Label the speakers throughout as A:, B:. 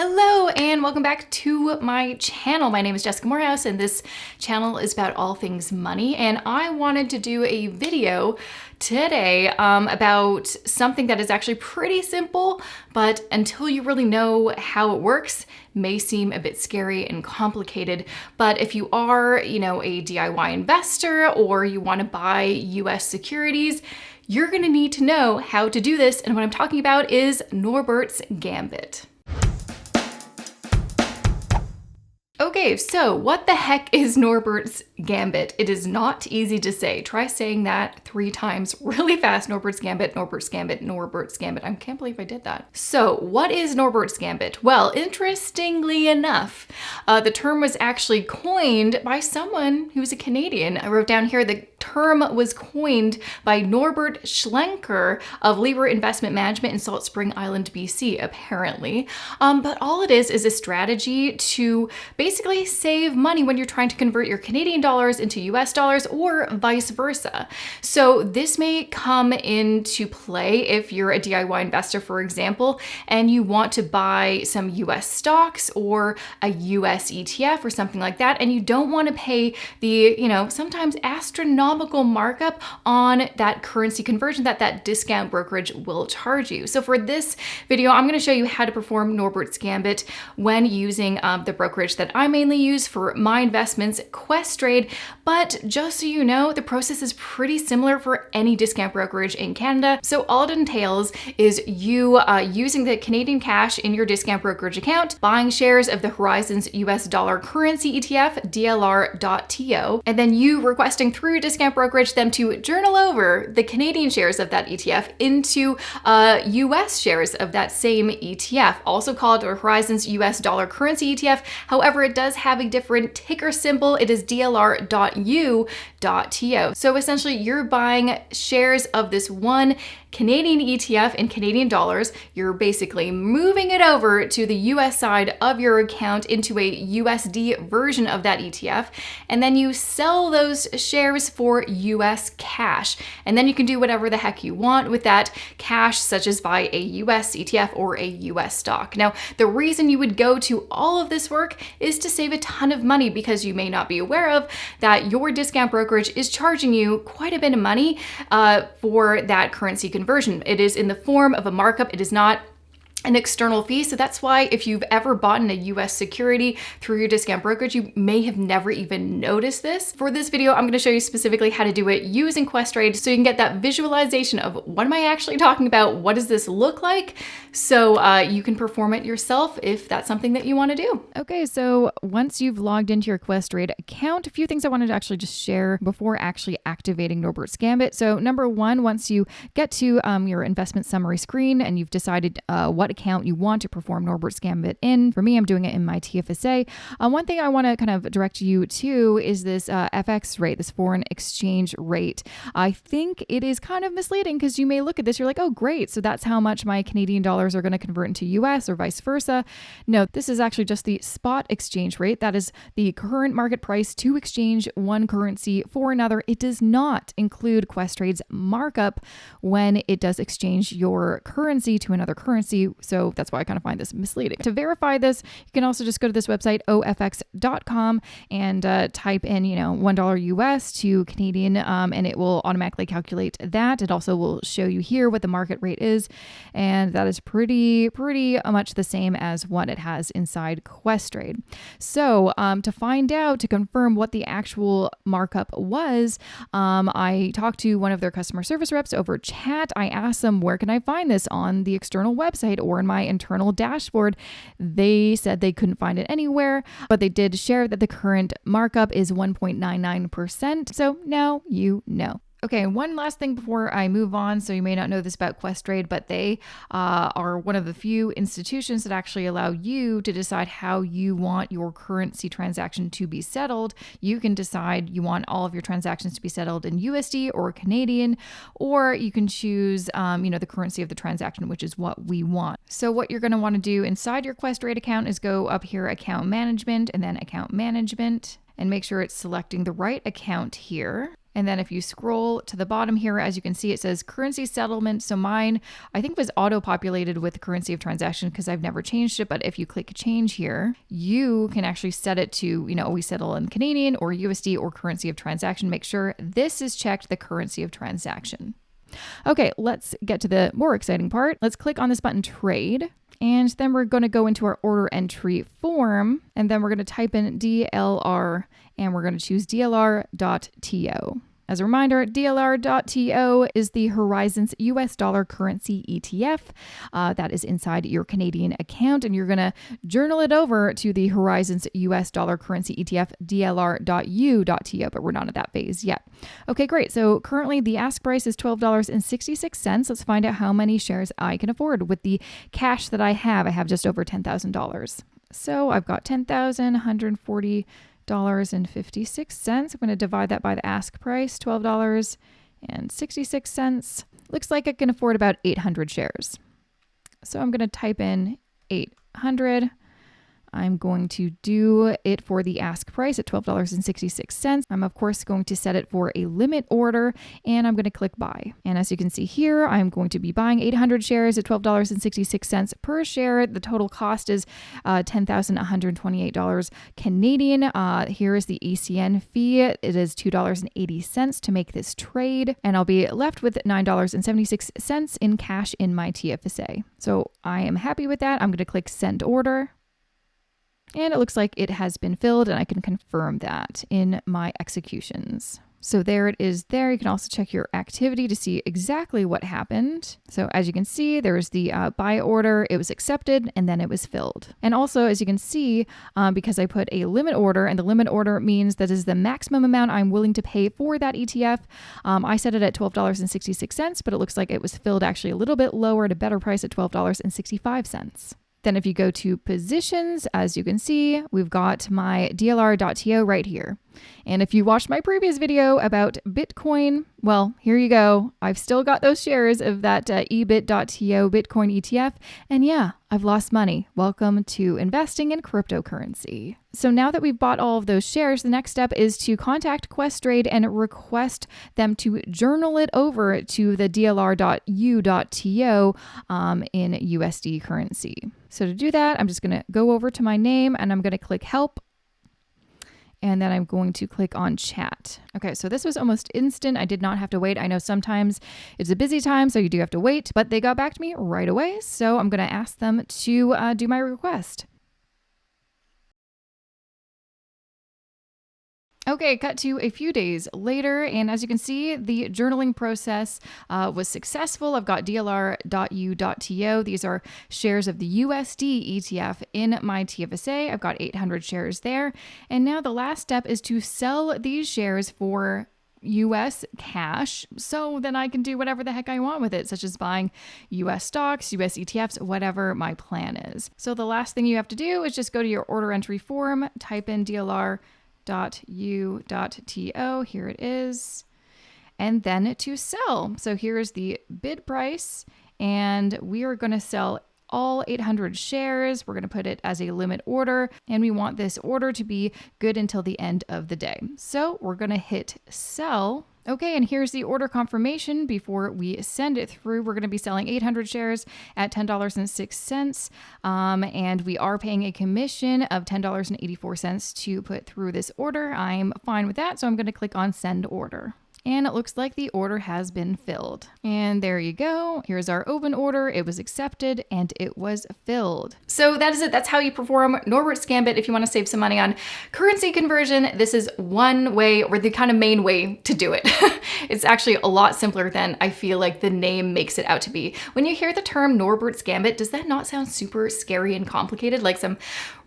A: Hello and welcome back to my channel. My name is Jessica Morehouse and this channel is about all things money, and I wanted to do a video today about something that is actually pretty simple, but until you really know how it works, may seem a bit scary and complicated. But if you are, a DIY investor or you want to buy US securities, you're going to need to know how to do this. And what I'm talking about is Norbert's Gambit. Okay, so what the heck is Norbert's Gambit? It is not easy to say. Try saying that 3 times really fast. Norbert's Gambit, Norbert's Gambit, Norbert's Gambit. I can't believe I did that. So what is Norbert's Gambit? Well, interestingly enough, the term was actually coined by someone who's a Canadian. I wrote down here the term was coined by Norbert Schlenker of Lieber Investment Management in Salt Spring Island, BC, apparently. But all it is a strategy to basically save money when you're trying to convert your Canadian dollars into US dollars or vice versa. So this may come into play if you're a DIY investor, for example, and you want to buy some US stocks or a US ETF or something like that, and you don't want to pay the, sometimes astronomical markup on that currency conversion that discount brokerage will charge you. So for this video, I'm going to show you how to perform Norbert's Gambit when using the brokerage that I mainly use for my investments, Questrade. But just so you know, the process is pretty similar for any discount brokerage in Canada. So all it entails is you using the Canadian cash in your discount brokerage account, buying shares of the Horizons US dollar currency ETF, DLR.TO, and then you requesting through your discount brokerage them to journal over the Canadian shares of that ETF into US shares of that same ETF, also called the Horizons US dollar currency ETF. However, it does have a different ticker symbol. It is DLR.U.TO. So essentially, you're buying shares of this one Canadian ETF in Canadian dollars. You're basically moving it over to the US side of your account into a USD version of that ETF, and then you sell those shares for US cash. And then you can do whatever the heck you want with that cash, such as buy a US ETF or a US stock. Now, the reason you would go to all of this work is to save a ton of money, because you may not be aware of that your discount brokerage is charging you quite a bit of money for that currency conversion. It is in the form of a markup. It is not an external fee. So that's why if you've ever bought in a US security through your discount brokerage, you may have never even noticed this. For this video, I'm going to show you specifically how to do it using Questrade so you can get that visualization of what am I actually talking about? What does this look like? So you can perform it yourself if that's something that you want to do. Okay, so once you've logged into your Questrade account, a few things I wanted to actually just share before actually activating Norbert's Gambit. So number one, once you get to your investment summary screen and you've decided what account you want to perform Norbert's Gambit in. For me, I'm doing it in my TFSA. One thing I want to kind of direct you to is this FX rate, this foreign exchange rate. I think it is kind of misleading because you may look at this, you're like, oh, great. So that's how much my Canadian dollars are going to convert into US or vice versa. No, this is actually just the spot exchange rate. That is the current market price to exchange one currency for another. It does not include Questrade's markup when it does exchange your currency to another currency. So that's why I kind of find this misleading. To verify this, you can also just go to this website, ofx.com, and type in, $1 US to Canadian, and it will automatically calculate that. It also will show you here what the market rate is, and that is pretty much the same as what it has inside Questrade. So to find out, to confirm what the actual markup was, I talked to one of their customer service reps over chat. I asked them, where can I find this on the external website or in my internal dashboard? They said they couldn't find it anywhere, but they did share that the current markup is 1.99%. So now you know. Okay, one last thing before I move on. So you may not know this about Questrade, but they are one of the few institutions that actually allow you to decide how you want your currency transaction to be settled. You can decide you want all of your transactions to be settled in USD or Canadian, or you can choose, the currency of the transaction, which is what we want. So what you're going to want to do inside your Questrade account is go up here, account management, and then account management, and make sure it's selecting the right account here. And then if you scroll to the bottom here, as you can see, it says currency settlement. So mine, I think, was auto-populated with currency of transaction because I've never changed it. But if you click change here, you can actually set it to, we settle in Canadian or USD or currency of transaction. Make sure this is checked, the currency of transaction. Okay, let's get to the more exciting part. Let's click on this button, trade. And then we're going to go into our order entry form, and then we're going to type in DLR, and we're going to choose DLR.TO. As a reminder, DLR.TO is the Horizons US dollar currency ETF that is inside your Canadian account, and you're going to journal it over to the Horizons US dollar currency ETF DLR.U.TO, but we're not at that phase yet. Okay, great. So currently the ask price is $12.66. Let's find out how many shares I can afford with the cash that I have. I have just over $10,000. So I've got $10,140.56. I'm going to divide that by the ask price, $12.66. Looks like I can afford about 800 shares. So I'm going to type in 800. I'm going to do it for the ask price at $12.66. I'm of course going to set it for a limit order, and I'm going to click buy. And as you can see here, I'm going to be buying 800 shares at $12.66 per share. The total cost is $10,128 Canadian. Here is the ECN fee. It is $2.80 to make this trade, and I'll be left with $9.76 in cash in my TFSA. So I am happy with that. I'm going to click send order. And it looks like it has been filled, and I can confirm that in my executions. So there it is there. You can also check your activity to see exactly what happened. So as you can see, there's the buy order. It was accepted, and then it was filled. And also, as you can see, because I put a limit order, and the limit order means that is the maximum amount I'm willing to pay for that ETF. I set it at $12.66, but it looks like it was filled actually a little bit lower at a better price at $12.65. Then if you go to positions, as you can see, we've got my DLR.TO right here. And if you watched my previous video about Bitcoin, well, here you go. I've still got those shares of that EBIT.TO Bitcoin ETF. And yeah, I've lost money. Welcome to investing in cryptocurrency. So now that we've bought all of those shares, the next step is to contact Questrade and request them to journal it over to the DLR.U.TO in USD currency. So to do that, I'm just going to go over to my name, and I'm going to click help. And then I'm going to click on chat. Okay, so this was almost instant. I did not have to wait. I know sometimes it's a busy time, so you do have to wait, but they got back to me right away. So I'm going to ask them to do my request. Okay, cut to a few days later, and as you can see, the journaling process was successful. I've got DLR.U.TO. These are shares of the USD ETF in my TFSA. I've got 800 shares there. And now the last step is to sell these shares for US cash, so then I can do whatever the heck I want with it, such as buying US stocks, US ETFs, whatever my plan is. So the last thing you have to do is just go to your order entry form, type in DLR.U.TO. Here it is. And then to sell. So here's the bid price, and we are going to sell all 800 shares. We're going to put it as a limit order, and we want this order to be good until the end of the day. So we're going to hit sell. Okay, and here's the order confirmation before we send it through. We're going to be selling 800 shares at $10.06, and we are paying a commission of $10.84 to put through this order. I'm fine with that, so I'm going to click on send order. And it looks like the order has been filled. And there you go. Here's our open order. It was accepted and it was filled. So that is it. That's how you perform Norbert's Gambit. If you want to save some money on currency conversion, this is one way, or the kind of main way to do it. It's actually a lot simpler than I feel like the name makes it out to be. When you hear the term Norbert's Gambit, does that not sound super scary and complicated, like some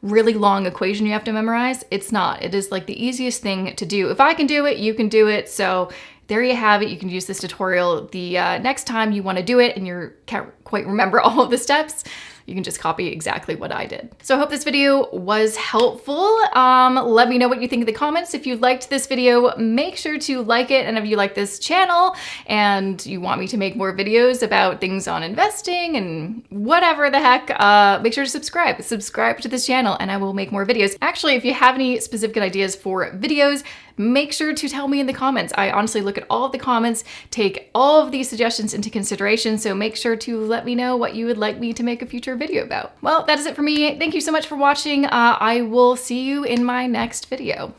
A: really long equation you have to memorize? It's not. It is like the easiest thing to do. If I can do it, you can do it. So there you have it. You can use this tutorial the next time you want to do it and you can't quite remember all of the steps. You can just copy exactly what I did. So I hope this video was helpful. Let me know what you think in the comments. If you liked this video, make sure to like it. And if you like this channel and you want me to make more videos about things on investing and whatever the heck, make sure to subscribe. Subscribe to this channel and I will make more videos. Actually, if you have any specific ideas for videos, make sure to tell me in the comments. I honestly look at all of the comments, take all of these suggestions into consideration, so make sure to let me know what you would like me to make a future video about. Well, that is it for me. Thank you so much for watching. I will see you in my next video.